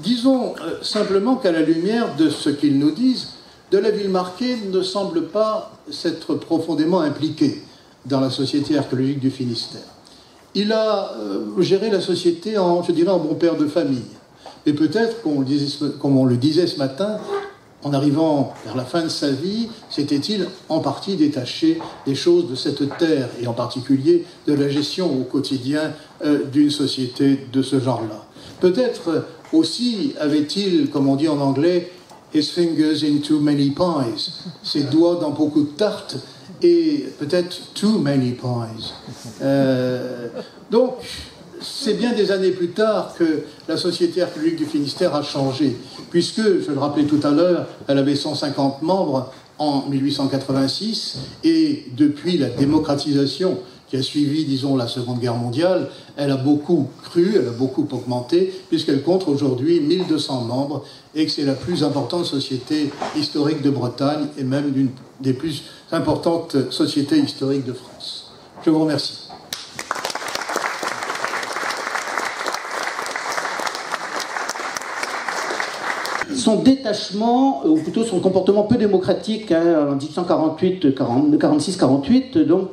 Disons simplement qu'à la lumière de ce qu'ils nous disent, de la Villemarqué ne semble pas s'être profondément impliqué dans la société archéologique du Finistère. Il a géré la société en, je dirais, en bon père de famille. Et peut-être, comme on le disait ce matin, en arrivant vers la fin de sa vie, s'était-il en partie détaché des choses de cette terre, et en particulier de la gestion au quotidien d'une société de ce genre-là. Peut-être aussi avait-il, comme on dit en anglais, his fingers in too many pies, ses doigts dans beaucoup de tartes, et peut-être too many pies. Donc, c'est bien des années plus tard que la Société archéologique du Finistère a changé, puisque, je le rappelais tout à l'heure, elle avait 150 membres en 1886, et depuis la démocratisation qui a suivi, disons, la Seconde Guerre mondiale, elle a beaucoup cru, elle a beaucoup augmenté, puisqu'elle compte aujourd'hui 1200 membres, et que c'est la plus importante société historique de Bretagne, et même l'une des plus importantes sociétés historiques de France. Je vous remercie. Son détachement, ou plutôt son comportement peu démocratique en 1846-48, donc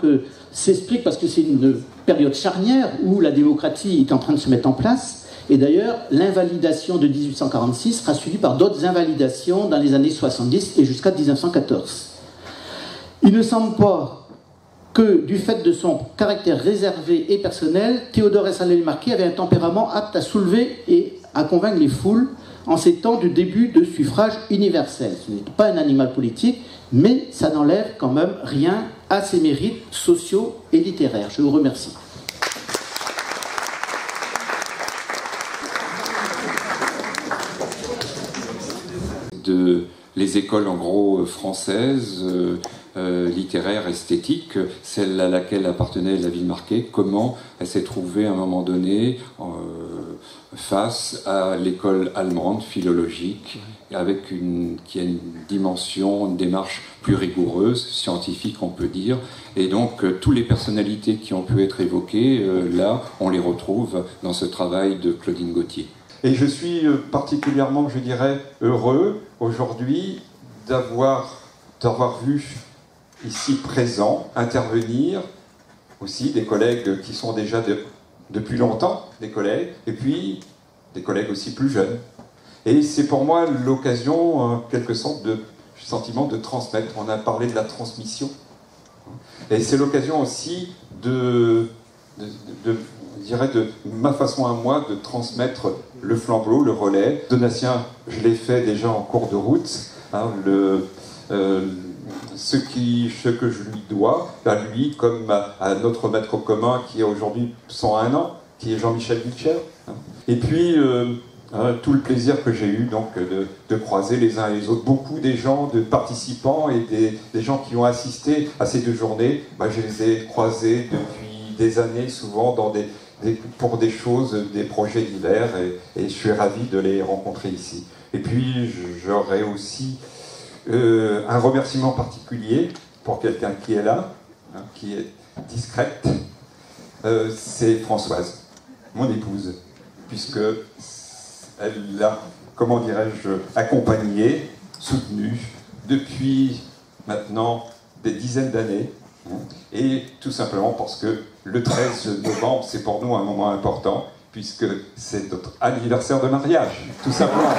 s'explique parce que c'est une période charnière où la démocratie est en train de se mettre en place. Et d'ailleurs, l'invalidation de 1846 sera suivie par d'autres invalidations dans les années 70 et jusqu'à 1914. Il ne semble pas que, du fait de son caractère réservé et personnel, Théodore S. Villemarqué avait un tempérament apte à soulever et à convaincre les foules en ces temps du début de suffrage universel. Ce n'est pas un animal politique, mais ça n'enlève quand même rien à ses mérites sociaux et littéraires. Je vous remercie. Les écoles en gros françaises, littéraires, esthétiques, celle à laquelle appartenait la Villemarqué, comment elle s'est trouvée à un moment donné face à l'école allemande philologique, qui a une dimension, une démarche plus rigoureuse, scientifique on peut dire, et donc toutes les personnalités qui ont pu être évoquées, là on les retrouve dans ce travail de Claudine Gauthier. Et je suis particulièrement, je dirais, heureux aujourd'hui d'avoir vu ici présents intervenir aussi des collègues qui sont déjà depuis longtemps des collègues, et puis des collègues aussi plus jeunes. Et c'est pour moi l'occasion, en quelque sorte, j'ai le sentiment de transmettre. On a parlé de la transmission. Et c'est l'occasion aussi de ma façon à moi de transmettre le flambeau, le relais. Donatien, je l'ai fait déjà en cours de route. Hein, ce que je lui dois, à lui comme à notre maître commun qui a aujourd'hui 101 ans, qui est Jean-Michel Wilcher. Hein. Et puis tout le plaisir que j'ai eu donc de croiser les uns et les autres, beaucoup des gens, de participants et des gens qui ont assisté à ces 2 journées. Je les ai croisés depuis des années, souvent pour des choses, des projets divers, et je suis ravi de les rencontrer ici. Et puis j'aurais aussi un remerciement particulier pour quelqu'un qui est là, hein, qui est discrète, c'est Françoise, mon épouse, puisque elle l'a, comment dirais-je, accompagnée, soutenue depuis maintenant des dizaines d'années, hein, et tout simplement parce que le 13 novembre, c'est pour nous un moment important, puisque c'est notre anniversaire de mariage, tout simplement.